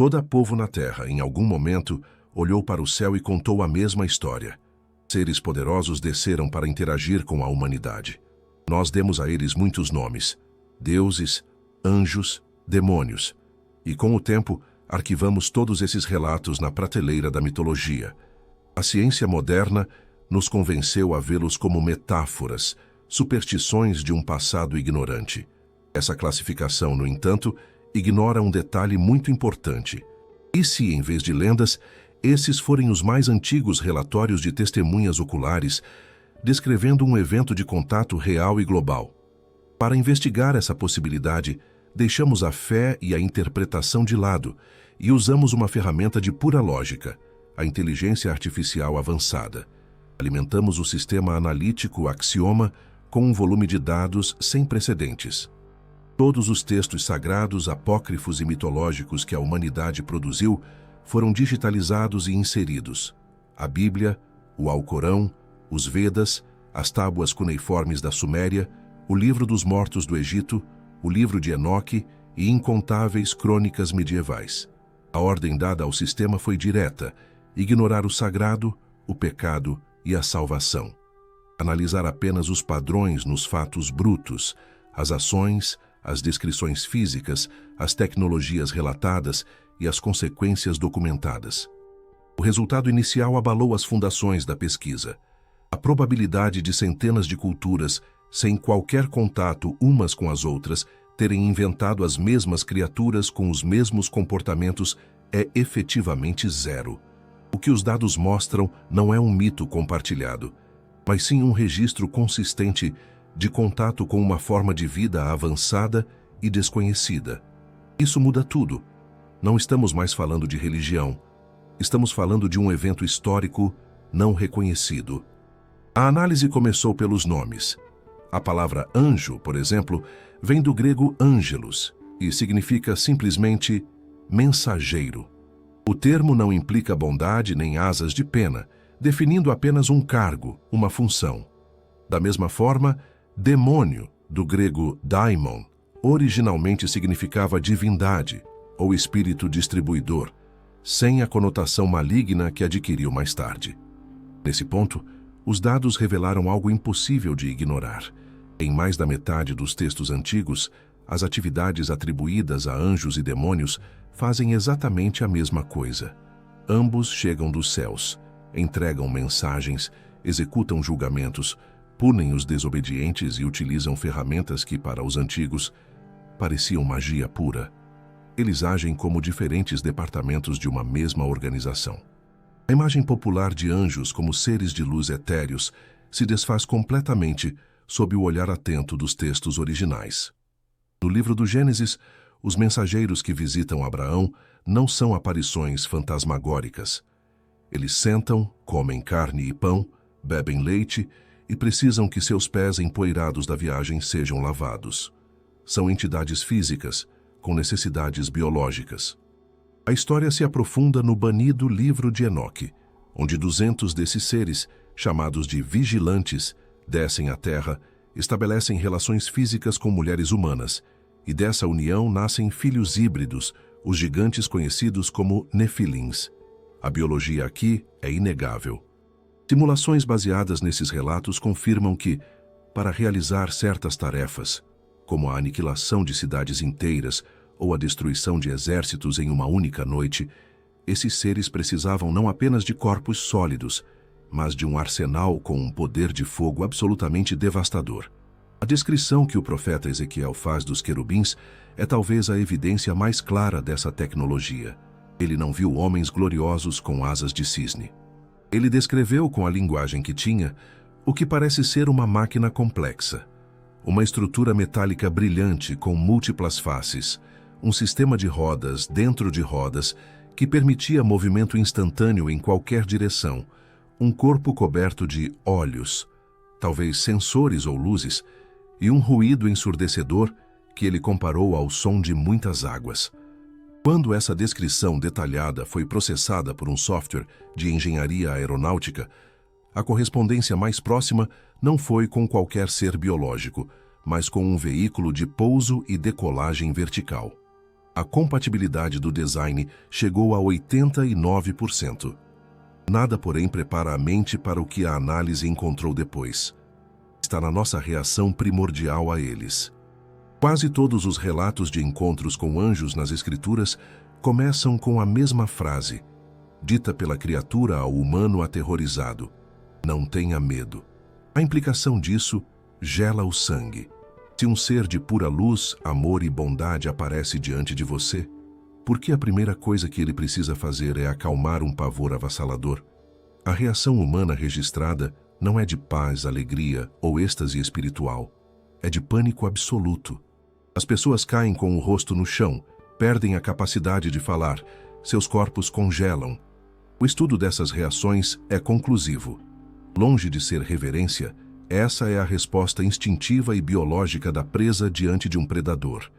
Todo povo na terra, em algum momento, olhou para o céu e contou a mesma história. Seres poderosos desceram para interagir com a humanidade. Nós demos a eles muitos nomes: deuses, anjos, demônios. E com o tempo, arquivamos todos esses relatos na prateleira da mitologia. A ciência moderna nos convenceu a vê-los como metáforas, superstições de um passado ignorante. Essa classificação, no entanto, ignora um detalhe muito importante. E se, em vez de lendas, esses forem os mais antigos relatórios de testemunhas oculares, descrevendo um evento de contato real e global? Para investigar essa possibilidade, deixamos a fé e a interpretação de lado e usamos uma ferramenta de pura lógica, a inteligência artificial avançada. Alimentamos o sistema analítico Axioma com um volume de dados sem precedentes. Todos os textos sagrados, apócrifos e mitológicos que a humanidade produziu foram digitalizados e inseridos. A Bíblia, o Alcorão, os Vedas, as tábuas cuneiformes da Suméria, o livro dos mortos do Egito, o livro de Enoque e incontáveis crônicas medievais. A ordem dada ao sistema foi direta: ignorar o sagrado, o pecado e a salvação. Analisar apenas os padrões nos fatos brutos, as ações, as descrições físicas, as tecnologias relatadas e as consequências documentadas. O resultado inicial abalou as fundações da pesquisa. A probabilidade de centenas de culturas, sem qualquer contato umas com as outras, terem inventado as mesmas criaturas com os mesmos comportamentos é efetivamente zero. O que os dados mostram não é um mito compartilhado, mas sim um registro consistente de contato com uma forma de vida avançada e desconhecida. Isso muda tudo. Não estamos mais falando de religião. Estamos falando de um evento histórico não reconhecido. A análise começou pelos nomes. A palavra anjo, por exemplo, vem do grego angelos e significa simplesmente mensageiro. O termo não implica bondade nem asas de pena, definindo apenas um cargo, uma função. Da mesma forma, demônio, do grego daimon, originalmente significava divindade ou espírito distribuidor, sem a conotação maligna que adquiriu mais tarde. Nesse ponto, os dados revelaram algo impossível de ignorar. Em mais da metade dos textos antigos, as atividades atribuídas a anjos e demônios fazem exatamente a mesma coisa. Ambos chegam dos céus, entregam mensagens, executam julgamentos, punem os desobedientes e utilizam ferramentas que, para os antigos, pareciam magia pura. Eles agem como diferentes departamentos de uma mesma organização. A imagem popular de anjos como seres de luz etéreos se desfaz completamente sob o olhar atento dos textos originais. No livro do Gênesis, os mensageiros que visitam Abraão não são aparições fantasmagóricas. Eles sentam, comem carne e pão, bebem leite e precisam que seus pés empoeirados da viagem sejam lavados. São entidades físicas, com necessidades biológicas. A história se aprofunda no banido livro de Enoque, onde 200 desses seres, chamados de vigilantes, descem à terra, estabelecem relações físicas com mulheres humanas, e dessa união nascem filhos híbridos, os gigantes conhecidos como nefilins. A biologia aqui é inegável. Simulações baseadas nesses relatos confirmam que, para realizar certas tarefas, como a aniquilação de cidades inteiras ou a destruição de exércitos em uma única noite, esses seres precisavam não apenas de corpos sólidos, mas de um arsenal com um poder de fogo absolutamente devastador. A descrição que o profeta Ezequiel faz dos querubins é talvez a evidência mais clara dessa tecnologia. Ele não viu homens gloriosos com asas de cisne. Ele descreveu com a linguagem que tinha o que parece ser uma máquina complexa. Uma estrutura metálica brilhante com múltiplas faces, um sistema de rodas dentro de rodas que permitia movimento instantâneo em qualquer direção, um corpo coberto de olhos, talvez sensores ou luzes, e um ruído ensurdecedor que ele comparou ao som de muitas águas. Quando essa descrição detalhada foi processada por um software de engenharia aeronáutica, a correspondência mais próxima não foi com qualquer ser biológico, mas com um veículo de pouso e decolagem vertical. A compatibilidade do design chegou a 89%. Nada, porém, prepara a mente para o que a análise encontrou depois. Está na nossa reação primordial a eles. Quase todos os relatos de encontros com anjos nas Escrituras começam com a mesma frase, dita pela criatura ao humano aterrorizado: não tenha medo. A implicação disso gela o sangue. Se um ser de pura luz, amor e bondade aparece diante de você, por que a primeira coisa que ele precisa fazer é acalmar um pavor avassalador? A reação humana registrada não é de paz, alegria ou êxtase espiritual. É de pânico absoluto. As pessoas caem com o rosto no chão, perdem a capacidade de falar, seus corpos congelam. O estudo dessas reações é conclusivo. Longe de ser reverência, essa é a resposta instintiva e biológica da presa diante de um predador.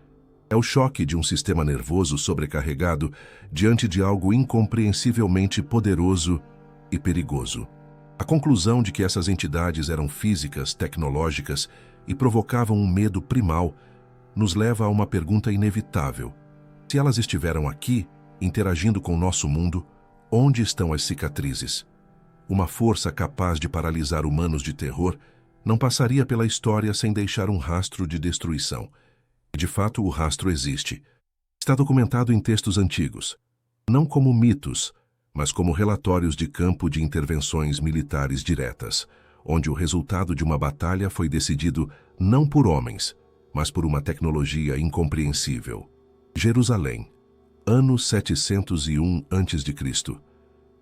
É o choque de um sistema nervoso sobrecarregado diante de algo incompreensivelmente poderoso e perigoso. A conclusão de que essas entidades eram físicas, tecnológicas e provocavam um medo primal nos leva a uma pergunta inevitável. Se elas estiveram aqui, interagindo com nosso mundo, onde estão as cicatrizes? Uma força capaz de paralisar humanos de terror não passaria pela história sem deixar um rastro de destruição. E, de fato, o rastro existe. Está documentado em textos antigos, não como mitos, mas como relatórios de campo de intervenções militares diretas, onde o resultado de uma batalha foi decidido não por homens, mas por uma tecnologia incompreensível. Jerusalém, ano 701 a.C.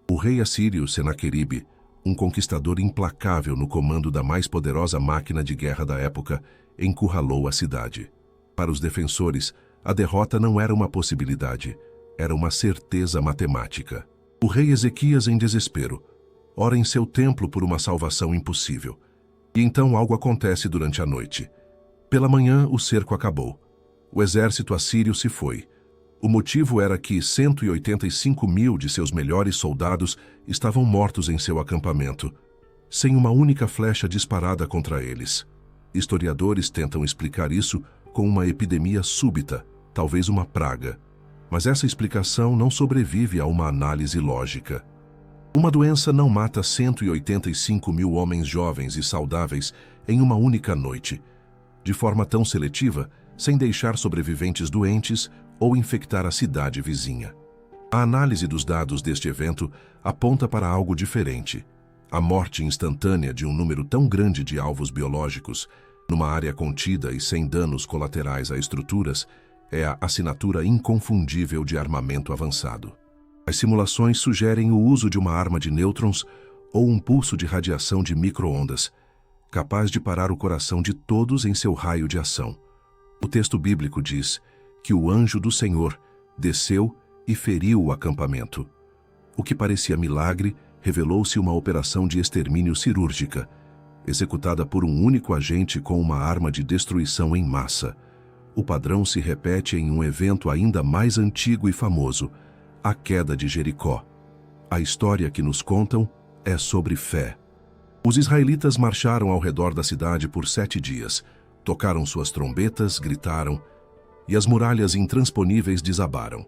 O rei assírio Senaqueribe, um conquistador implacável no comando da mais poderosa máquina de guerra da época, encurralou a cidade. Para os defensores, a derrota não era uma possibilidade, era uma certeza matemática. O rei Ezequias, em desespero, ora em seu templo por uma salvação impossível. E então algo acontece durante a noite. Pela manhã, o cerco acabou. O exército assírio se foi. O motivo era que 185.000 de seus melhores soldados estavam mortos em seu acampamento, sem uma única flecha disparada contra eles. Historiadores tentam explicar isso com uma epidemia súbita, talvez uma praga. Mas essa explicação não sobrevive a uma análise lógica. Uma doença não mata 185.000 homens jovens e saudáveis em uma única noite, de forma tão seletiva, sem deixar sobreviventes doentes ou infectar a cidade vizinha. A análise dos dados deste evento aponta para algo diferente. A morte instantânea de um número tão grande de alvos biológicos, numa área contida e sem danos colaterais a estruturas, é a assinatura inconfundível de armamento avançado. As simulações sugerem o uso de uma arma de nêutrons ou um pulso de radiação de micro-ondas, capaz de parar o coração de todos em seu raio de ação. O texto bíblico diz que o anjo do Senhor desceu e feriu o acampamento. O que parecia milagre revelou-se uma operação de extermínio cirúrgica, executada por um único agente com uma arma de destruição em massa. O padrão se repete em um evento ainda mais antigo e famoso, a queda de Jericó. A história que nos contam é sobre fé. Os israelitas marcharam ao redor da cidade por 7 dias, tocaram suas trombetas, gritaram, e as muralhas intransponíveis desabaram.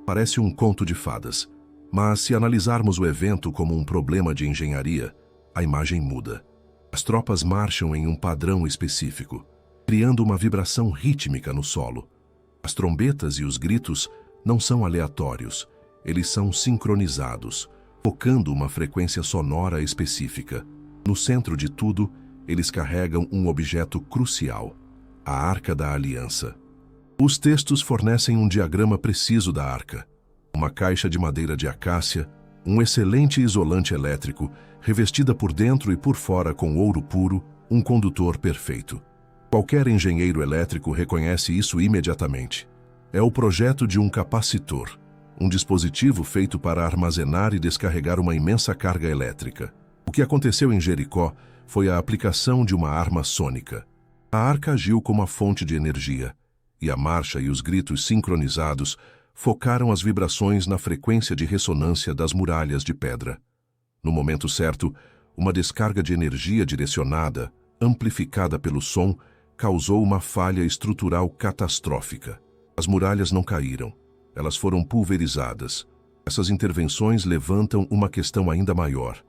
Parece um conto de fadas, mas se analisarmos o evento como um problema de engenharia, a imagem muda. As tropas marcham em um padrão específico, criando uma vibração rítmica no solo. As trombetas e os gritos não são aleatórios, eles são sincronizados, focando uma frequência sonora específica. No centro de tudo, eles carregam um objeto crucial, a Arca da Aliança. Os textos fornecem um diagrama preciso da arca. Uma caixa de madeira de acácia, um excelente isolante elétrico, revestida por dentro e por fora com ouro puro, um condutor perfeito. Qualquer engenheiro elétrico reconhece isso imediatamente. É o projeto de um capacitor, um dispositivo feito para armazenar e descarregar uma imensa carga elétrica. O que aconteceu em Jericó foi a aplicação de uma arma sônica. A arca agiu como a fonte de energia, e a marcha e os gritos sincronizados focaram as vibrações na frequência de ressonância das muralhas de pedra. No momento certo, uma descarga de energia direcionada, amplificada pelo som, causou uma falha estrutural catastrófica. As muralhas não caíram, elas foram pulverizadas. Essas intervenções levantam uma questão ainda maior.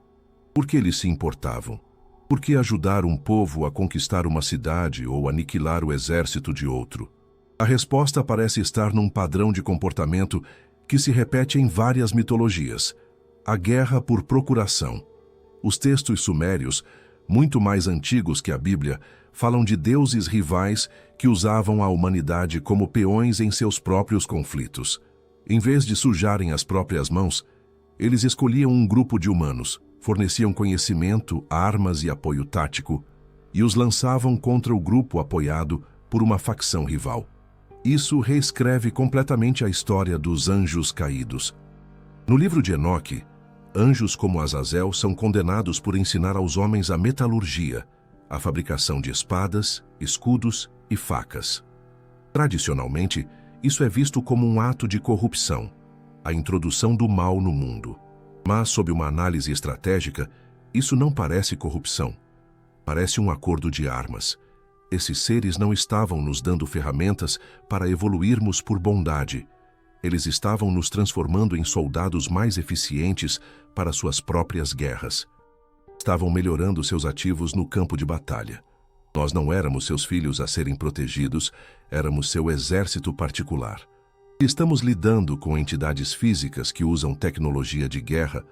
Por que eles se importavam? Por que ajudar um povo a conquistar uma cidade ou aniquilar o exército de outro? A resposta parece estar num padrão de comportamento que se repete em várias mitologias: a guerra por procuração. Os textos sumérios, muito mais antigos que a Bíblia, falam de deuses rivais que usavam a humanidade como peões em seus próprios conflitos. Em vez de sujarem as próprias mãos, eles escolhiam um grupo de humanos, forneciam conhecimento, armas e apoio tático, e os lançavam contra o grupo apoiado por uma facção rival. Isso reescreve completamente a história dos anjos caídos. No livro de Enoque, anjos como Azazel são condenados por ensinar aos homens a metalurgia, a fabricação de espadas, escudos e facas. Tradicionalmente, isso é visto como um ato de corrupção, a introdução do mal no mundo. Mas, sob uma análise estratégica, isso não parece corrupção. Parece um acordo de armas. Esses seres não estavam nos dando ferramentas para evoluirmos por bondade. Eles estavam nos transformando em soldados mais eficientes para suas próprias guerras. Estavam melhorando seus ativos no campo de batalha. Nós não éramos seus filhos a serem protegidos, éramos seu exército particular. Estamos lidando com entidades físicas que usam tecnologia de guerra.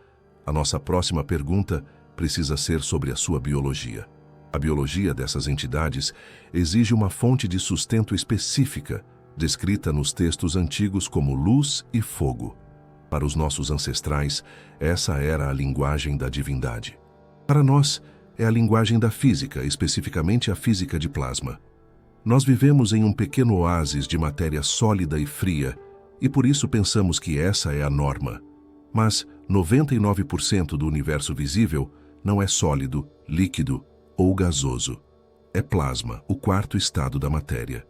A nossa próxima pergunta precisa ser sobre a sua biologia. A biologia dessas entidades exige uma fonte de sustento específica, descrita nos textos antigos como luz e fogo. Para os nossos ancestrais, essa era a linguagem da divindade. Para nós, é a linguagem da física, especificamente a física de plasma. Nós vivemos em um pequeno oásis de matéria sólida e fria, e por isso pensamos que essa é a norma. Mas 99% do universo visível não é sólido, líquido ou gasoso. É plasma, o quarto estado da matéria.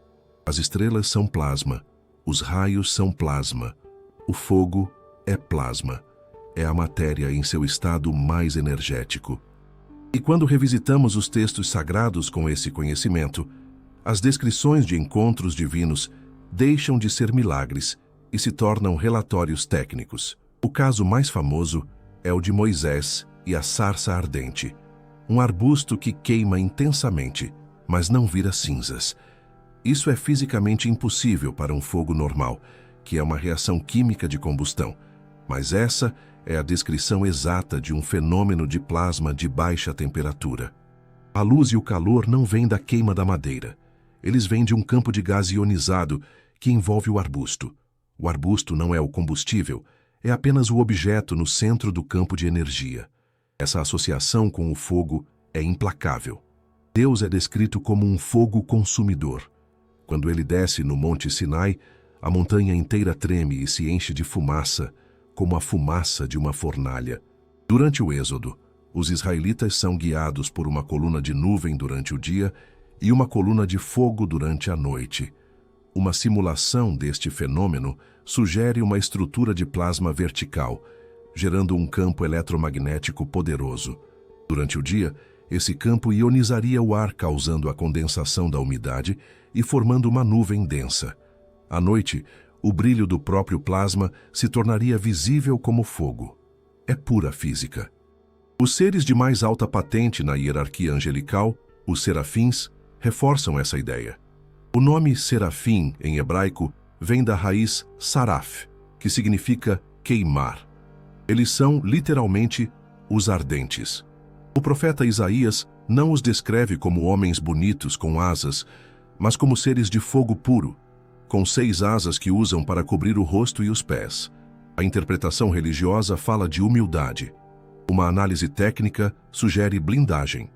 As estrelas são plasma, os raios são plasma, o fogo é plasma. É a matéria em seu estado mais energético. E quando revisitamos os textos sagrados com esse conhecimento, as descrições de encontros divinos deixam de ser milagres e se tornam relatórios técnicos. O caso mais famoso é o de Moisés e a sarça ardente, um arbusto que queima intensamente, mas não vira cinzas. Isso é fisicamente impossível para um fogo normal, que é uma reação química de combustão, mas essa é a descrição exata de um fenômeno de plasma de baixa temperatura. A luz e o calor não vêm da queima da madeira. Eles vêm de um campo de gás ionizado que envolve o arbusto. O arbusto não é o combustível, é apenas o objeto no centro do campo de energia. Essa associação com o fogo é implacável. Deus é descrito como um fogo consumidor. Quando ele desce no Monte Sinai, a montanha inteira treme e se enche de fumaça, como a fumaça de uma fornalha. Durante o Êxodo, os israelitas são guiados por uma coluna de nuvem durante o dia e uma coluna de fogo durante a noite. Uma simulação deste fenômeno sugere uma estrutura de plasma vertical, gerando um campo eletromagnético poderoso. Durante o dia, esse campo ionizaria o ar, causando a condensação da umidade e formando uma nuvem densa. À noite, o brilho do próprio plasma se tornaria visível como fogo. É pura física. Os seres de mais alta patente na hierarquia angelical, os serafins, reforçam essa ideia. O nome serafim, em hebraico, vem da raiz saraf, que significa queimar. Eles são, literalmente, os ardentes. O profeta Isaías não os descreve como homens bonitos com asas, mas como seres de fogo puro, com 6 asas que usam para cobrir o rosto e os pés. A interpretação religiosa fala de humildade. Uma análise técnica sugere blindagem.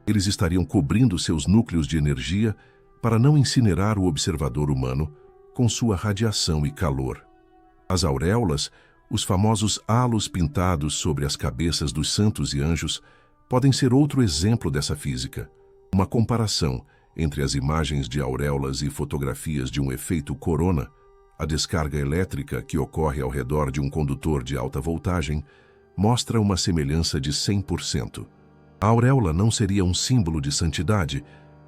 Eles estariam cobrindo seus núcleos de energia para não incinerar o observador humano com sua radiação e calor. As auréolas, os famosos halos pintados sobre as cabeças dos santos e anjos, podem ser outro exemplo dessa física. Uma comparação entre as imagens de auréolas e fotografias de um efeito corona, a descarga elétrica que ocorre ao redor de um condutor de alta voltagem, mostra uma semelhança de 100%. A auréola não seria um símbolo de santidade,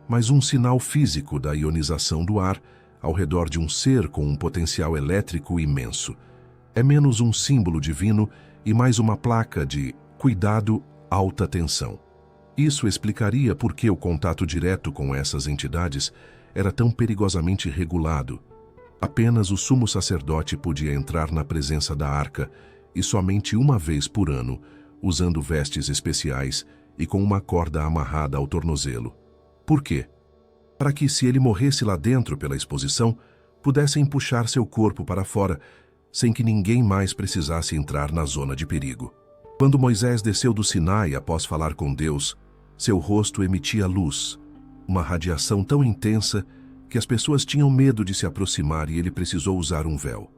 mas um sinal físico da ionização do ar ao redor de um ser com um potencial elétrico imenso. É menos um símbolo divino e mais uma placa de cuidado, alta tensão. Isso explicaria por que o contato direto com essas entidades era tão perigosamente regulado. Apenas o sumo sacerdote podia entrar na presença da arca, e somente uma vez por ano, usando vestes especiais e com uma corda amarrada ao tornozelo. Por quê? Para que, se ele morresse lá dentro pela exposição, pudessem puxar seu corpo para fora, sem que ninguém mais precisasse entrar na zona de perigo. Quando Moisés desceu do Sinai após falar com Deus, seu rosto emitia luz, uma radiação tão intensa que as pessoas tinham medo de se aproximar e ele precisou usar um véu.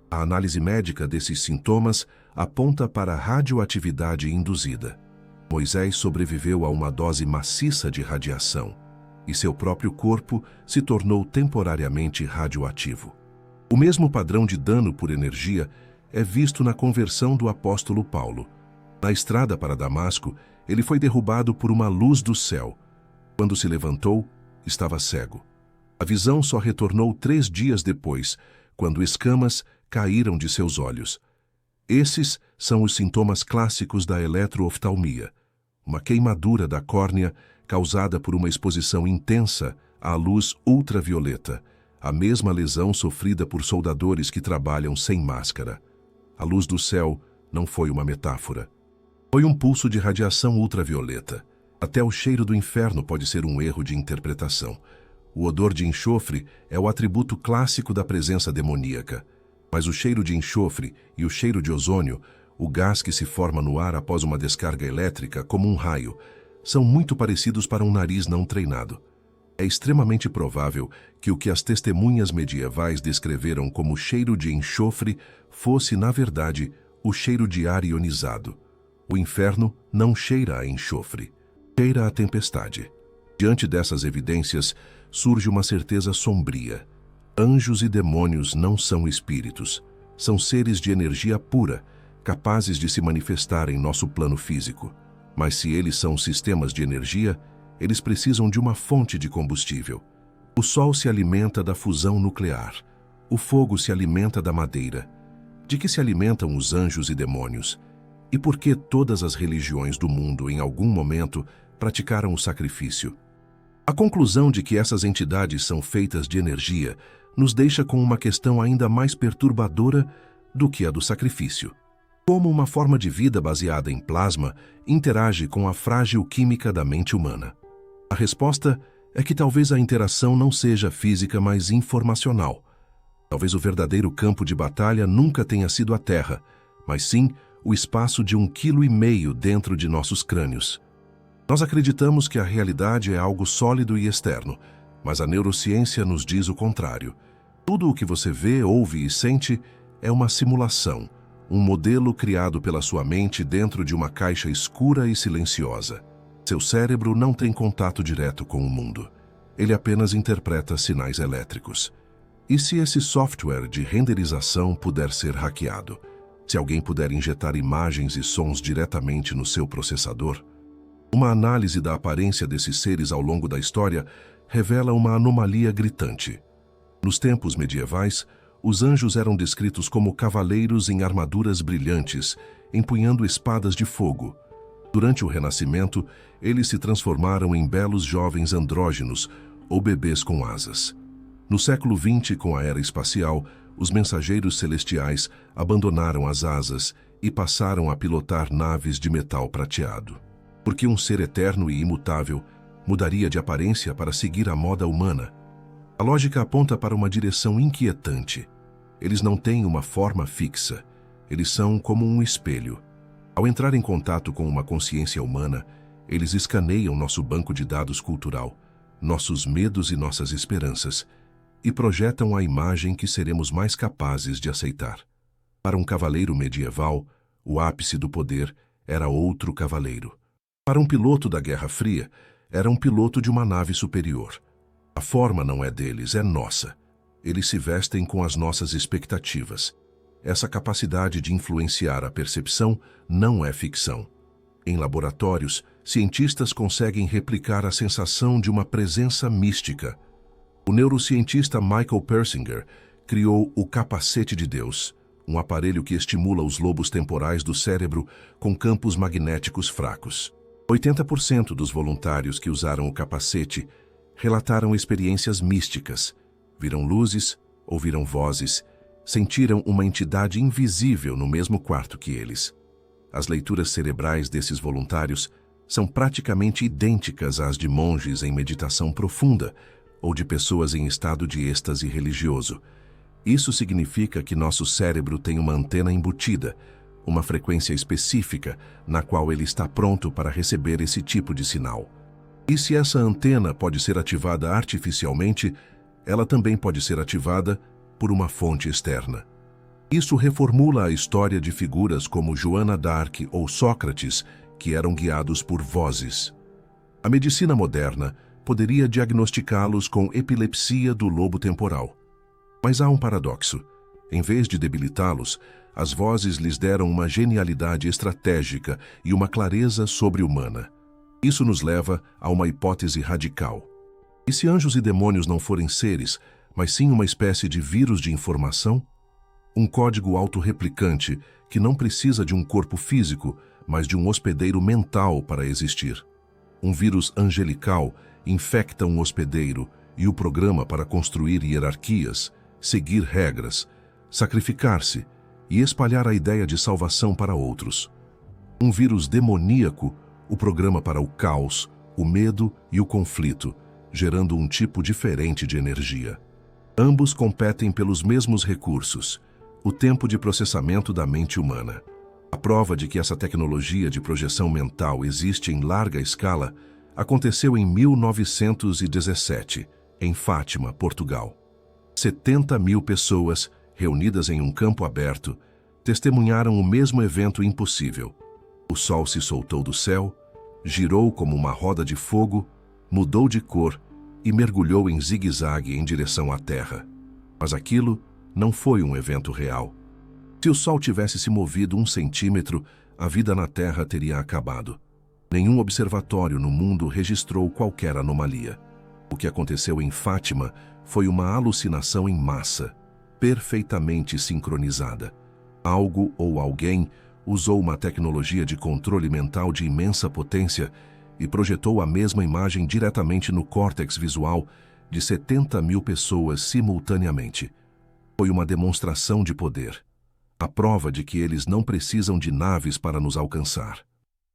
A análise médica desses sintomas aponta para a radioatividade induzida. Moisés sobreviveu a uma dose maciça de radiação e seu próprio corpo se tornou temporariamente radioativo. O mesmo padrão de dano por energia é visto na conversão do apóstolo Paulo. Na estrada para Damasco, ele foi derrubado por uma luz do céu. Quando se levantou, estava cego. A visão só retornou 3 dias depois, quando escamas caíram de seus olhos. Esses são os sintomas clássicos da eletrooftalmia, uma queimadura da córnea causada por uma exposição intensa à luz ultravioleta, a mesma lesão sofrida por soldadores que trabalham sem máscara. A luz do céu não foi uma metáfora. Foi um pulso de radiação ultravioleta. Até o cheiro do inferno pode ser um erro de interpretação. O odor de enxofre é o atributo clássico da presença demoníaca. Mas o cheiro de enxofre e o cheiro de ozônio, o gás que se forma no ar após uma descarga elétrica, como um raio, são muito parecidos para um nariz não treinado. É extremamente provável que o que as testemunhas medievais descreveram como cheiro de enxofre fosse, na verdade, o cheiro de ar ionizado. O inferno não cheira a enxofre, cheira a tempestade. Diante dessas evidências, surge uma certeza sombria. Anjos e demônios não são espíritos, são seres de energia pura, capazes de se manifestar em nosso plano físico. Mas se eles são sistemas de energia, eles precisam de uma fonte de combustível. O sol se alimenta da fusão nuclear. O fogo se alimenta da madeira. De que se alimentam os anjos e demônios? E por que todas as religiões do mundo, em algum momento, praticaram o sacrifício? A conclusão de que essas entidades são feitas de energia nos deixa com uma questão ainda mais perturbadora do que a do sacrifício. Como uma forma de vida baseada em plasma interage com a frágil química da mente humana? A resposta é que talvez a interação não seja física, mas informacional. Talvez o verdadeiro campo de batalha nunca tenha sido a Terra, mas sim o espaço de 1,5 kg dentro de nossos crânios. Nós acreditamos que a realidade é algo sólido e externo, mas a neurociência nos diz o contrário. Tudo o que você vê, ouve e sente é uma simulação, um modelo criado pela sua mente dentro de uma caixa escura e silenciosa. Seu cérebro não tem contato direto com o mundo. Ele apenas interpreta sinais elétricos. E se esse software de renderização puder ser hackeado? Se alguém puder injetar imagens e sons diretamente no seu processador? Uma análise da aparência desses seres ao longo da história revela uma anomalia gritante. Nos tempos medievais, os anjos eram descritos como cavaleiros em armaduras brilhantes, empunhando espadas de fogo. Durante o Renascimento, eles se transformaram em belos jovens andrógenos ou bebês com asas. No século XX, com a era espacial, os mensageiros celestiais abandonaram as asas e passaram a pilotar naves de metal prateado. Porque um ser eterno e imutável mudaria de aparência para seguir a moda humana? A lógica aponta para uma direção inquietante. Eles não têm uma forma fixa. Eles são como um espelho. Ao entrar em contato com uma consciência humana, eles escaneiam nosso banco de dados cultural, nossos medos e nossas esperanças, e projetam a imagem que seremos mais capazes de aceitar. Para um cavaleiro medieval, o ápice do poder era outro cavaleiro. Para um piloto da Guerra Fria, era um piloto de uma nave superior. A forma não é deles, é nossa. Eles se vestem com as nossas expectativas. Essa capacidade de influenciar a percepção não é ficção. Em laboratórios, cientistas conseguem replicar a sensação de uma presença mística. O neurocientista Michael Persinger criou o capacete de Deus, um aparelho que estimula os lobos temporais do cérebro com campos magnéticos fracos. 80% dos voluntários que usaram o capacete relataram experiências místicas, viram luzes, ouviram vozes, sentiram uma entidade invisível no mesmo quarto que eles. As leituras cerebrais desses voluntários são praticamente idênticas às de monges em meditação profunda ou de pessoas em estado de êxtase religioso. Isso significa que nosso cérebro tem uma antena embutida, uma frequência específica na qual ele está pronto para receber esse tipo de sinal. E se essa antena pode ser ativada artificialmente, ela também pode ser ativada por uma fonte externa. Isso reformula a história de figuras como Joana d'Arc ou Sócrates, que eram guiados por vozes. A medicina moderna poderia diagnosticá-los com epilepsia do lobo temporal. Mas há um paradoxo. Em vez de debilitá-los, as vozes lhes deram uma genialidade estratégica e uma clareza sobre-humana. Isso nos leva a uma hipótese radical. E se anjos e demônios não forem seres, mas sim uma espécie de vírus de informação? Um código autorreplicante que não precisa de um corpo físico, mas de um hospedeiro mental para existir. Um vírus angelical infecta um hospedeiro e o programa para construir hierarquias, seguir regras, sacrificar-se e espalhar a ideia de salvação para outros. Um vírus demoníaco o programa para o caos, o medo e o conflito, gerando um tipo diferente de energia. Ambos competem pelos mesmos recursos, o tempo de processamento da mente humana. A prova de que essa tecnologia de projeção mental existe em larga escala aconteceu em 1917, em Fátima, Portugal. 70 mil pessoas, reunidas em um campo aberto, testemunharam o mesmo evento impossível. O sol se soltou do céu, girou como uma roda de fogo, mudou de cor e mergulhou em zigue-zague em direção à Terra. Mas aquilo não foi um evento real. Se o sol tivesse se movido 1 centímetro, a vida na Terra teria acabado. Nenhum observatório no mundo registrou qualquer anomalia. O que aconteceu em Fátima foi uma alucinação em massa, perfeitamente sincronizada. Algo ou alguém usou uma tecnologia de controle mental de imensa potência e projetou a mesma imagem diretamente no córtex visual de 70 mil pessoas simultaneamente. Foi uma demonstração de poder. A prova de que eles não precisam de naves para nos alcançar.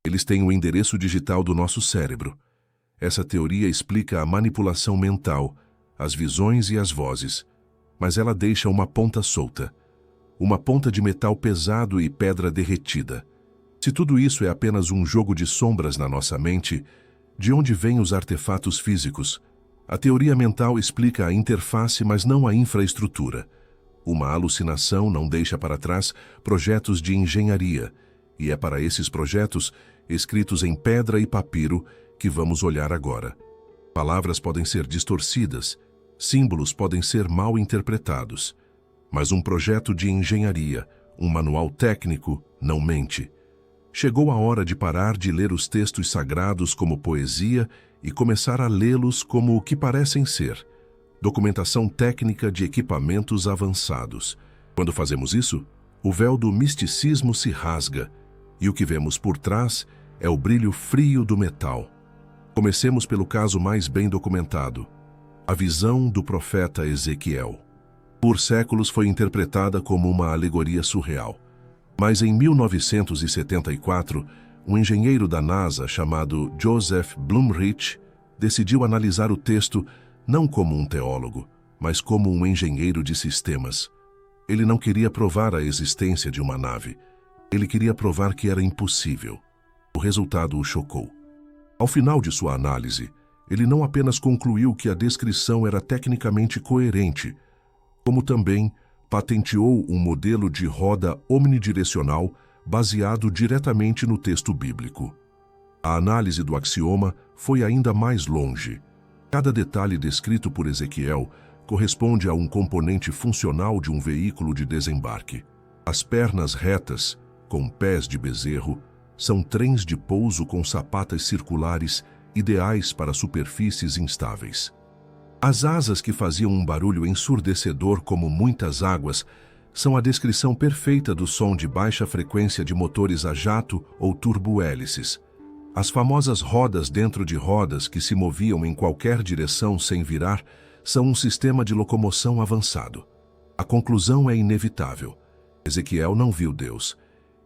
Eles têm o endereço digital do nosso cérebro. Essa teoria explica a manipulação mental, as visões e as vozes, mas ela deixa uma ponta solta. Uma ponta de metal pesado e pedra derretida. Se tudo isso é apenas um jogo de sombras na nossa mente, de onde vêm os artefatos físicos? A teoria mental explica a interface, mas não a infraestrutura. Uma alucinação não deixa para trás projetos de engenharia, e é para esses projetos, escritos em pedra e papiro, que vamos olhar agora. Palavras podem ser distorcidas, símbolos podem ser mal interpretados, mas um projeto de engenharia, um manual técnico, não mente. Chegou a hora de parar de ler os textos sagrados como poesia e começar a lê-los como o que parecem ser. Documentação técnica de equipamentos avançados. Quando fazemos isso, o véu do misticismo se rasga e o que vemos por trás é o brilho frio do metal. Comecemos pelo caso mais bem documentado, a visão do profeta Ezequiel. Por séculos foi interpretada como uma alegoria surreal. Mas em 1974, um engenheiro da NASA chamado Joseph Blumrich decidiu analisar o texto não como um teólogo, mas como um engenheiro de sistemas. Ele não queria provar a existência de uma nave. Ele queria provar que era impossível. O resultado o chocou. Ao final de sua análise, ele não apenas concluiu que a descrição era tecnicamente coerente, como também patenteou um modelo de roda omnidirecional baseado diretamente no texto bíblico. A análise do axioma foi ainda mais longe. Cada detalhe descrito por Ezequiel corresponde a um componente funcional de um veículo de desembarque. As pernas retas, com pés de bezerro, são trens de pouso com sapatas circulares ideais para superfícies instáveis. As asas que faziam um barulho ensurdecedor como muitas águas são a descrição perfeita do som de baixa frequência de motores a jato ou turbohélices. As famosas rodas dentro de rodas que se moviam em qualquer direção sem virar são um sistema de locomoção avançado. A conclusão é inevitável. Ezequiel não viu Deus.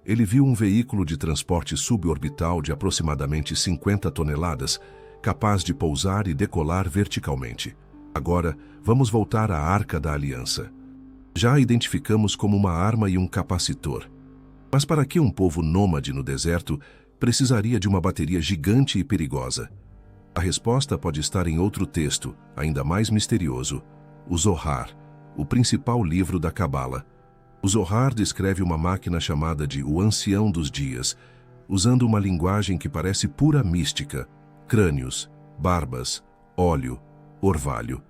Ele viu um veículo de transporte suborbital de aproximadamente 50 toneladas, capaz de pousar e decolar verticalmente. Agora, vamos voltar à Arca da Aliança. Já a identificamos como uma arma e um capacitor. Mas para que um povo nômade no deserto precisaria de uma bateria gigante e perigosa? A resposta pode estar em outro texto, ainda mais misterioso, o Zohar, o principal livro da Cabala. O Zohar descreve uma máquina chamada de o Ancião dos Dias, usando uma linguagem que parece pura mística, crânios, barbas, óleo, orvalho.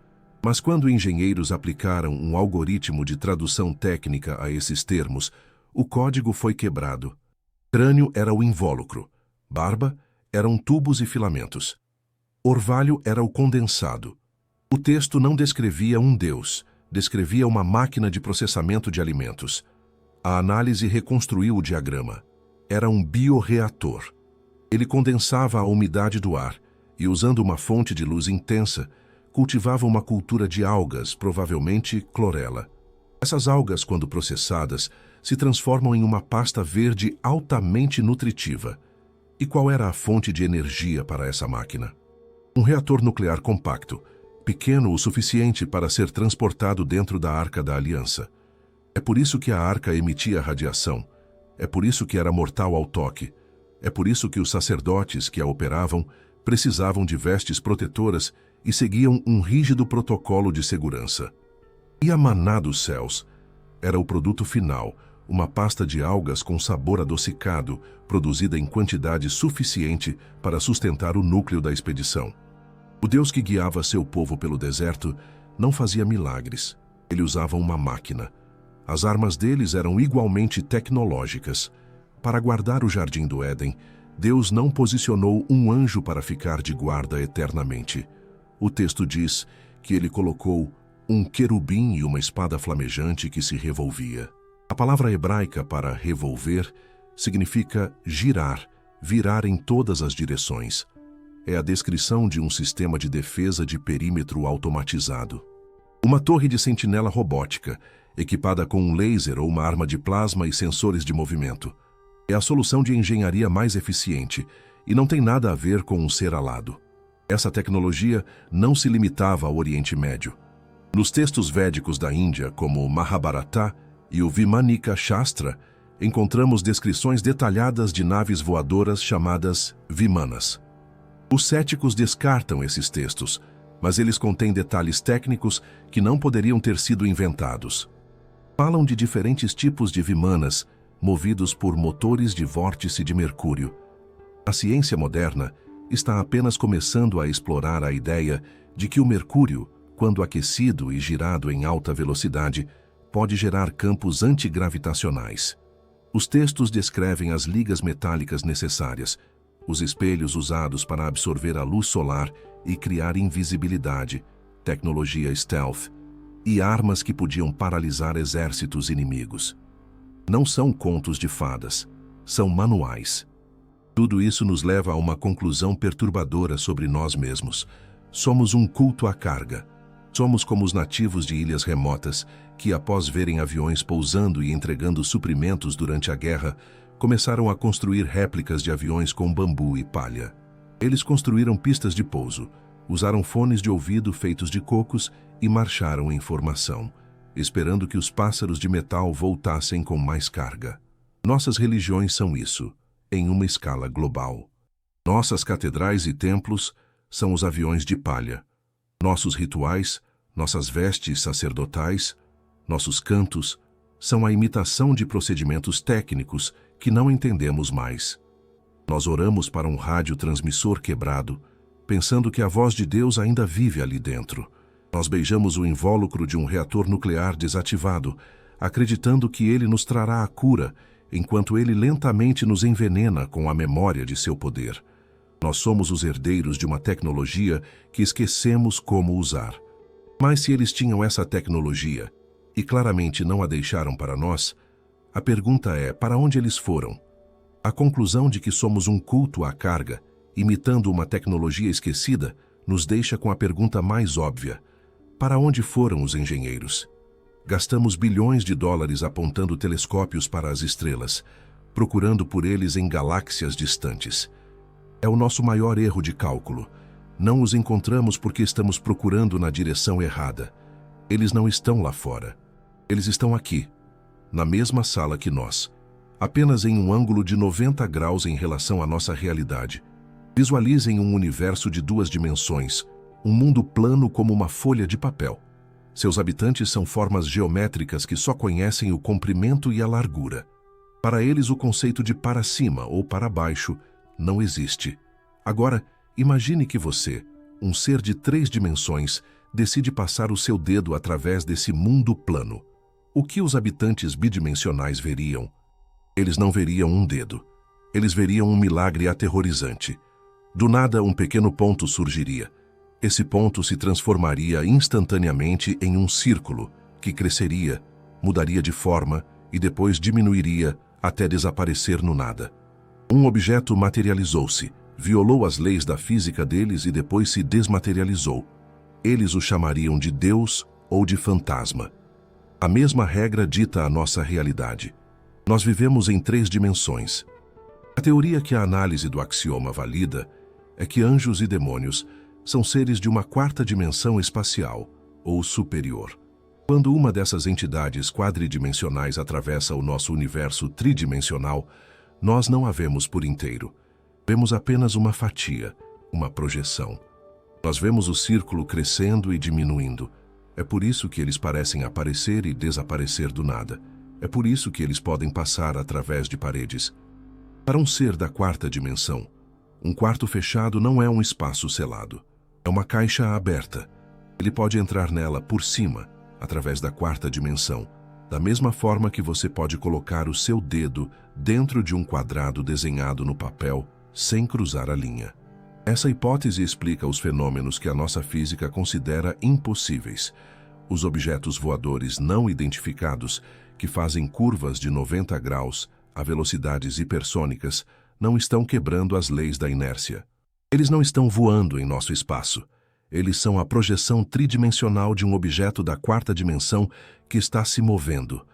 Mas quando engenheiros aplicaram um algoritmo de tradução técnica a esses termos, o código foi quebrado. Crânio era o invólucro, barba eram tubos e filamentos. Orvalho era o condensado. O texto não descrevia um deus, descrevia uma máquina de processamento de alimentos. A análise reconstruiu o diagrama. Era um bioreator. Ele condensava a umidade do ar e, usando uma fonte de luz intensa, cultivava uma cultura de algas, provavelmente clorela. Essas algas, quando processadas, se transformam em uma pasta verde altamente nutritiva. E qual era a fonte de energia para essa máquina? Um reator nuclear compacto, pequeno o suficiente para ser transportado dentro da Arca da Aliança. É por isso que a arca emitia radiação. É por isso que era mortal ao toque. É por isso que os sacerdotes que a operavam precisavam de vestes protetoras e seguiam um rígido protocolo de segurança. E a maná dos céus era o produto final, uma pasta de algas com sabor adocicado, produzida em quantidade suficiente para sustentar o núcleo da expedição. O Deus que guiava seu povo pelo deserto não fazia milagres. Ele usava uma máquina. As armas deles eram igualmente tecnológicas. Para guardar o jardim do Éden, Deus não posicionou um anjo para ficar de guarda eternamente. O texto diz que ele colocou um querubim e uma espada flamejante que se revolvia. A palavra hebraica para revolver significa girar, virar em todas as direções. É a descrição de um sistema de defesa de perímetro automatizado. Uma torre de sentinela robótica, equipada com um laser ou uma arma de plasma e sensores de movimento. É a solução de engenharia mais eficiente e não tem nada a ver com um ser alado. Essa tecnologia não se limitava ao Oriente Médio. Nos textos védicos da Índia, como o Mahabharata e o Vimanika Shastra, encontramos descrições detalhadas de naves voadoras chamadas Vimanas. Os céticos descartam esses textos, mas eles contêm detalhes técnicos que não poderiam ter sido inventados. Falam de diferentes tipos de Vimanas, movidos por motores de vórtice de mercúrio. A ciência moderna está apenas começando a explorar a ideia de que o mercúrio, quando aquecido e girado em alta velocidade, pode gerar campos antigravitacionais. Os textos descrevem as ligas metálicas necessárias, os espelhos usados para absorver a luz solar e criar invisibilidade, tecnologia stealth, e armas que podiam paralisar exércitos inimigos. Não são contos de fadas, são manuais. Tudo isso nos leva a uma conclusão perturbadora sobre nós mesmos. Somos um culto à carga. Somos como os nativos de ilhas remotas que, após verem aviões pousando e entregando suprimentos durante a guerra, começaram a construir réplicas de aviões com bambu e palha. Eles construíram pistas de pouso, usaram fones de ouvido feitos de cocos e marcharam em formação, esperando que os pássaros de metal voltassem com mais carga. Nossas religiões são isso, em uma escala global. Nossas catedrais e templos são os aviões de palha. Nossos rituais, nossas vestes sacerdotais, nossos cantos, são a imitação de procedimentos técnicos que não entendemos mais. Nós oramos para um radiotransmissor quebrado, pensando que a voz de Deus ainda vive ali dentro. Nós beijamos o invólucro de um reator nuclear desativado, acreditando que ele nos trará a cura, enquanto ele lentamente nos envenena com a memória de seu poder. Nós somos os herdeiros de uma tecnologia que esquecemos como usar. Mas se eles tinham essa tecnologia, e claramente não a deixaram para nós, a pergunta é, para onde eles foram? A conclusão de que somos um culto à carga, imitando uma tecnologia esquecida, nos deixa com a pergunta mais óbvia: para onde foram os engenheiros? Gastamos bilhões de dólares apontando telescópios para as estrelas, procurando por eles em galáxias distantes. É o nosso maior erro de cálculo. Não os encontramos porque estamos procurando na direção errada. Eles não estão lá fora. Eles estão aqui, na mesma sala que nós, apenas em um ângulo de 90 graus em relação à nossa realidade. Visualizem um universo de 2 dimensões, um mundo plano como uma folha de papel. Seus habitantes são formas geométricas que só conhecem o comprimento e a largura. Para eles, o conceito de para cima ou para baixo não existe. Agora, imagine que você, um ser de 3 dimensões, decide passar o seu dedo através desse mundo plano. O que os habitantes bidimensionais veriam? Eles não veriam um dedo. Eles veriam um milagre aterrorizante. Do nada, um pequeno ponto surgiria. Esse ponto se transformaria instantaneamente em um círculo, que cresceria, mudaria de forma e depois diminuiria até desaparecer no nada. Um objeto materializou-se, violou as leis da física deles e depois se desmaterializou. Eles o chamariam de Deus ou de fantasma. A mesma regra dita a nossa realidade. Nós vivemos em 3 dimensões. A teoria que a análise do axioma valida é que anjos e demônios são seres de uma 4ª dimensão espacial, ou superior. Quando uma dessas entidades quadridimensionais atravessa o nosso universo tridimensional, nós não a vemos por inteiro. Vemos apenas uma fatia, uma projeção. Nós vemos o círculo crescendo e diminuindo. É por isso que eles parecem aparecer e desaparecer do nada. É por isso que eles podem passar através de paredes. Para um ser da 4ª dimensão, um quarto fechado não é um espaço selado. É uma caixa aberta. Ele pode entrar nela por cima, através da 4ª dimensão, da mesma forma que você pode colocar o seu dedo dentro de um quadrado desenhado no papel sem cruzar a linha. Essa hipótese explica os fenômenos que a nossa física considera impossíveis. Os objetos voadores não identificados, que fazem curvas de 90 graus a velocidades hipersônicas, não estão quebrando as leis da inércia. Eles não estão voando em nosso espaço. Eles são a projeção tridimensional de um objeto da 4ª dimensão que está se movendo.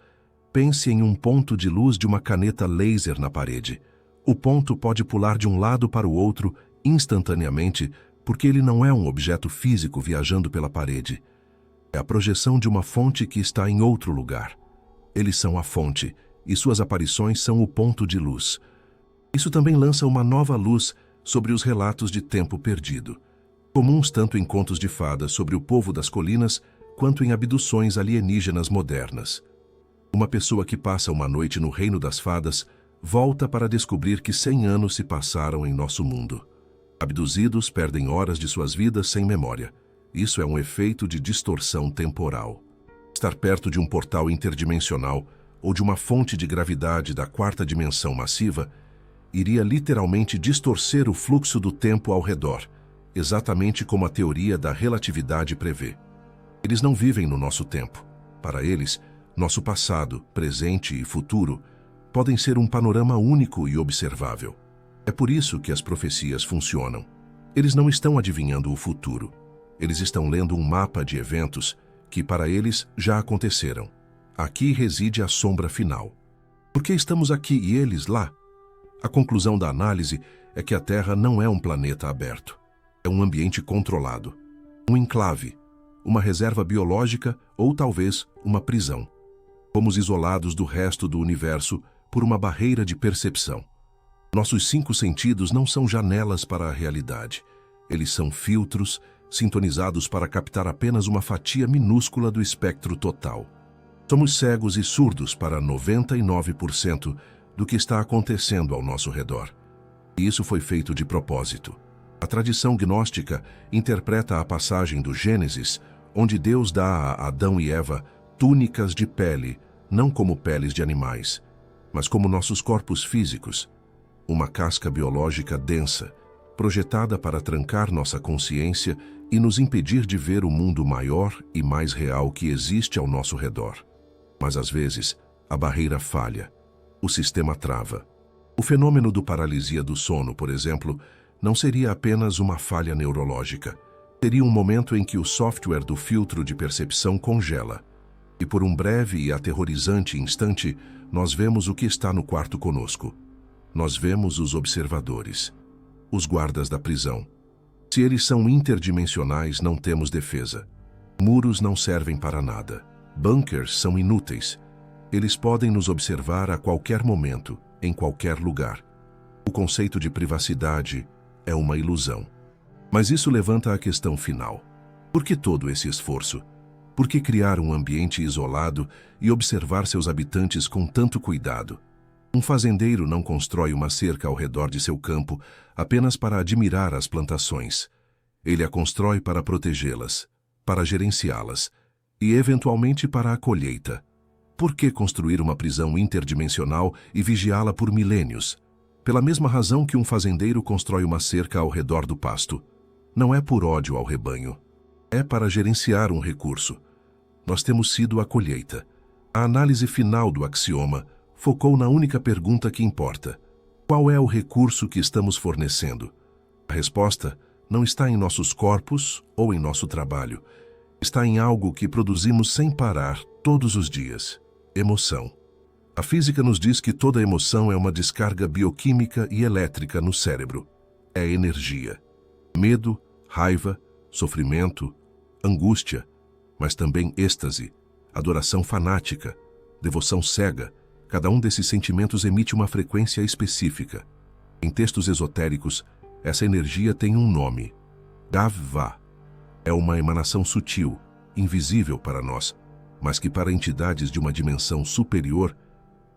Pense em um ponto de luz de uma caneta laser na parede. O ponto pode pular de um lado para o outro instantaneamente porque ele não é um objeto físico viajando pela parede. É a projeção de uma fonte que está em outro lugar. Eles são a fonte, e suas aparições são o ponto de luz. Isso também lança uma nova luz sobre os relatos de tempo perdido, comuns tanto em contos de fadas sobre o povo das colinas, quanto em abduções alienígenas modernas. Uma pessoa que passa uma noite no reino das fadas volta para descobrir que 100 anos se passaram em nosso mundo. Abduzidos perdem horas de suas vidas sem memória. Isso é um efeito de distorção temporal. Estar perto de um portal interdimensional ou de uma fonte de gravidade da 4ª dimensão massiva iria literalmente distorcer o fluxo do tempo ao redor, exatamente como a teoria da relatividade prevê. Eles não vivem no nosso tempo. Para eles, nosso passado, presente e futuro podem ser um panorama único e observável. É por isso que as profecias funcionam. Eles não estão adivinhando o futuro. Eles estão lendo um mapa de eventos que, para eles, já aconteceram. Aqui reside a sombra final. Por que estamos aqui e eles lá? A conclusão da análise é que a Terra não é um planeta aberto. É um ambiente controlado. Um enclave, uma reserva biológica ou talvez uma prisão. Fomos isolados do resto do universo por uma barreira de percepção. Nossos 5 sentidos não são janelas para a realidade. Eles são filtros sintonizados para captar apenas uma fatia minúscula do espectro total. Somos cegos e surdos para 99% do que está acontecendo ao nosso redor. E isso foi feito de propósito. A tradição gnóstica interpreta a passagem do Gênesis, onde Deus dá a Adão e Eva túnicas de pele, não como peles de animais, mas como nossos corpos físicos, uma casca biológica densa, projetada para trancar nossa consciência e nos impedir de ver o mundo maior e mais real que existe ao nosso redor. Mas às vezes, a barreira falha, o sistema trava. O fenômeno do paralisia do sono, por exemplo, não seria apenas uma falha neurológica. Seria um momento em que o software do filtro de percepção congela. E por um breve e aterrorizante instante, nós vemos o que está no quarto conosco. Nós vemos os observadores, os guardas da prisão. Se eles são interdimensionais, não temos defesa. Muros não servem para nada. Bunkers são inúteis. Eles podem nos observar a qualquer momento, em qualquer lugar. O conceito de privacidade é uma ilusão. Mas isso levanta a questão final. Por que todo esse esforço? Por que criar um ambiente isolado e observar seus habitantes com tanto cuidado? Um fazendeiro não constrói uma cerca ao redor de seu campo apenas para admirar as plantações. Ele a constrói para protegê-las, para gerenciá-las e, eventualmente, para a colheita. Por que construir uma prisão interdimensional e vigiá-la por milênios? Pela mesma razão que um fazendeiro constrói uma cerca ao redor do pasto. Não é por ódio ao rebanho. É para gerenciar um recurso. Nós temos sido a colheita. A análise final do axioma focou na única pergunta que importa. Qual é o recurso que estamos fornecendo? A resposta não está em nossos corpos ou em nosso trabalho. Está em algo que produzimos sem parar todos os dias. Emoção. A física nos diz que toda emoção é uma descarga bioquímica e elétrica no cérebro. É energia. Medo, raiva, sofrimento, angústia, mas também êxtase, adoração fanática, devoção cega. Cada um desses sentimentos emite uma frequência específica. Em textos esotéricos, essa energia tem um nome: Gav-Va. É uma emanação sutil, invisível para nós, mas que para entidades de uma dimensão superior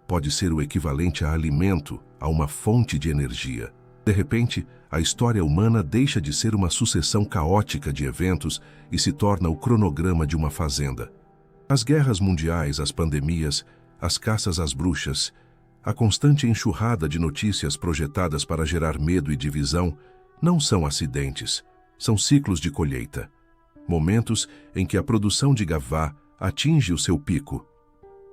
pode ser o equivalente a alimento, a uma fonte de energia. De repente, a história humana deixa de ser uma sucessão caótica de eventos e se torna o cronograma de uma fazenda. As guerras mundiais, as pandemias, as caças às bruxas, a constante enxurrada de notícias projetadas para gerar medo e divisão não são acidentes, são ciclos de colheita. Momentos em que a produção de Gav-Va atinge o seu pico.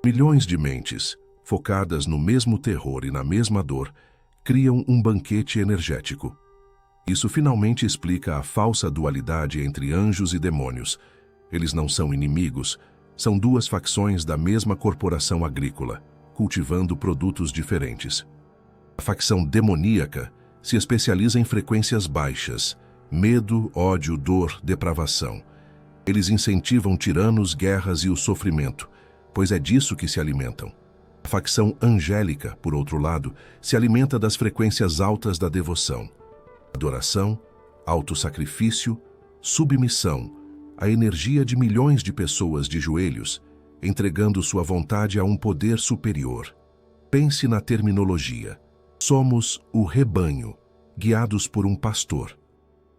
Milhões de mentes, focadas no mesmo terror e na mesma dor, criam um banquete energético. Isso finalmente explica a falsa dualidade entre anjos e demônios. Eles não são inimigos, são duas facções da mesma corporação agrícola, cultivando produtos diferentes. A facção demoníaca se especializa em frequências baixas, medo, ódio, dor, depravação. Eles incentivam tiranos, guerras e o sofrimento, pois é disso que se alimentam. A facção angélica, por outro lado, se alimenta das frequências altas da devoção. Adoração, autossacrifício, submissão, a energia de milhões de pessoas de joelhos, entregando sua vontade a um poder superior. Pense na terminologia. Somos o rebanho, guiados por um pastor.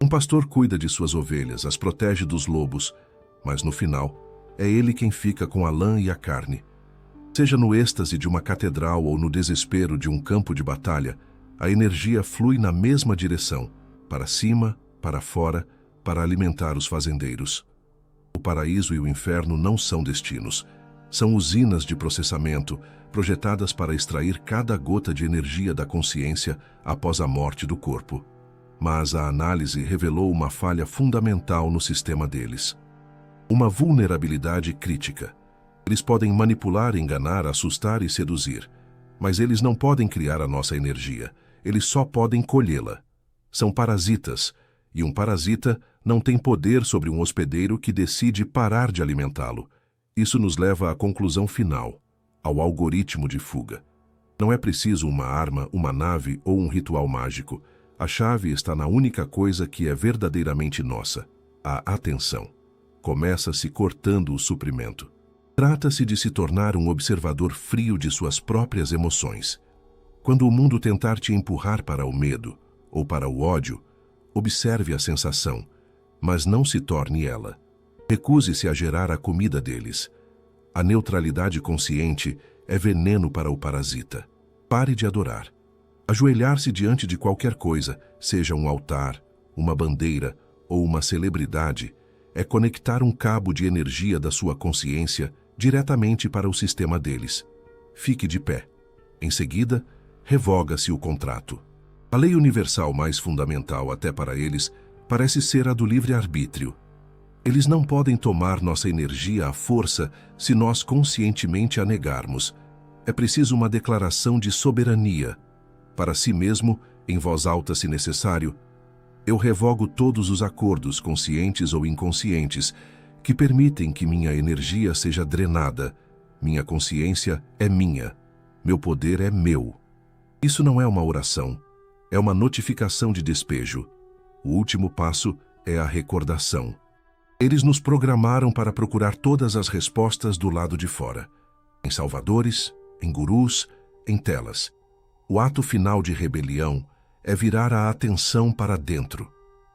Um pastor cuida de suas ovelhas, as protege dos lobos, mas no final, é ele quem fica com a lã e a carne. Seja no êxtase de uma catedral ou no desespero de um campo de batalha, a energia flui na mesma direção, para cima, para fora, para alimentar os fazendeiros. O paraíso e o inferno não são destinos, são usinas de processamento, projetadas para extrair cada gota de energia da consciência após a morte do corpo. Mas a análise revelou uma falha fundamental no sistema deles. Uma vulnerabilidade crítica. Eles podem manipular, enganar, assustar e seduzir, mas eles não podem criar a nossa energia, eles só podem colhê-la. São parasitas, e um parasita não tem poder sobre um hospedeiro que decide parar de alimentá-lo. Isso nos leva à conclusão final, ao algoritmo de fuga. Não é preciso uma arma, uma nave ou um ritual mágico. A chave está na única coisa que é verdadeiramente nossa, a atenção. Começa-se cortando o suprimento. Trata-se de se tornar um observador frio de suas próprias emoções. Quando o mundo tentar te empurrar para o medo ou para o ódio, observe a sensação, mas não se torne ela. Recuse-se a gerar a comida deles. A neutralidade consciente é veneno para o parasita. Pare de adorar. Ajoelhar-se diante de qualquer coisa, seja um altar, uma bandeira ou uma celebridade, é conectar um cabo de energia da sua consciência diretamente para o sistema deles. Fique de pé. Em seguida, revoga-se o contrato. A lei universal mais fundamental até para eles parece ser a do livre-arbítrio. Eles não podem tomar nossa energia à força se nós conscientemente a negarmos. É preciso uma declaração de soberania. Para si mesmo, em voz alta se necessário, eu revogo todos os acordos, conscientes ou inconscientes, que permitem que minha energia seja drenada. Minha consciência é minha. Meu poder é meu. Isso não é uma oração. É uma notificação de despejo. O último passo é a recordação. Eles nos programaram para procurar todas as respostas do lado de fora. Em salvadores, em gurus, em telas. O ato final de rebelião é virar a atenção para dentro.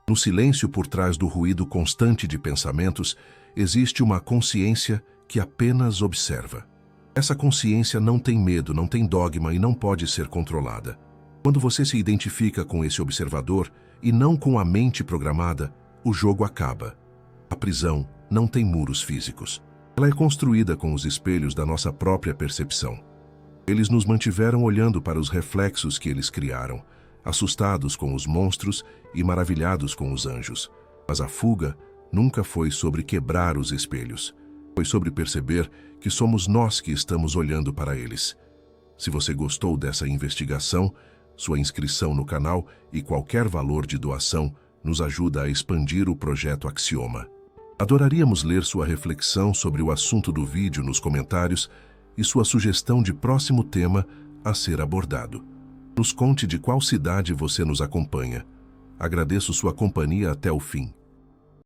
No silêncio por trás do ruído constante de pensamentos, existe uma consciência que apenas observa. Essa consciência não tem medo, não tem dogma e não pode ser controlada. Quando você se identifica com esse observador e não com a mente programada, o jogo acaba. A prisão não tem muros físicos. Ela é construída com os espelhos da nossa própria percepção. Eles nos mantiveram olhando para os reflexos que eles criaram, assustados com os monstros e maravilhados com os anjos. Mas a fuga nunca foi sobre quebrar os espelhos. Foi sobre perceber que somos nós que estamos olhando para eles. Se você gostou dessa investigação, sua inscrição no canal e qualquer valor de doação nos ajuda a expandir o projeto Axioma. Adoraríamos ler sua reflexão sobre o assunto do vídeo nos comentários e sua sugestão de próximo tema a ser abordado. Nos conte de qual cidade você nos acompanha. Agradeço sua companhia até o fim.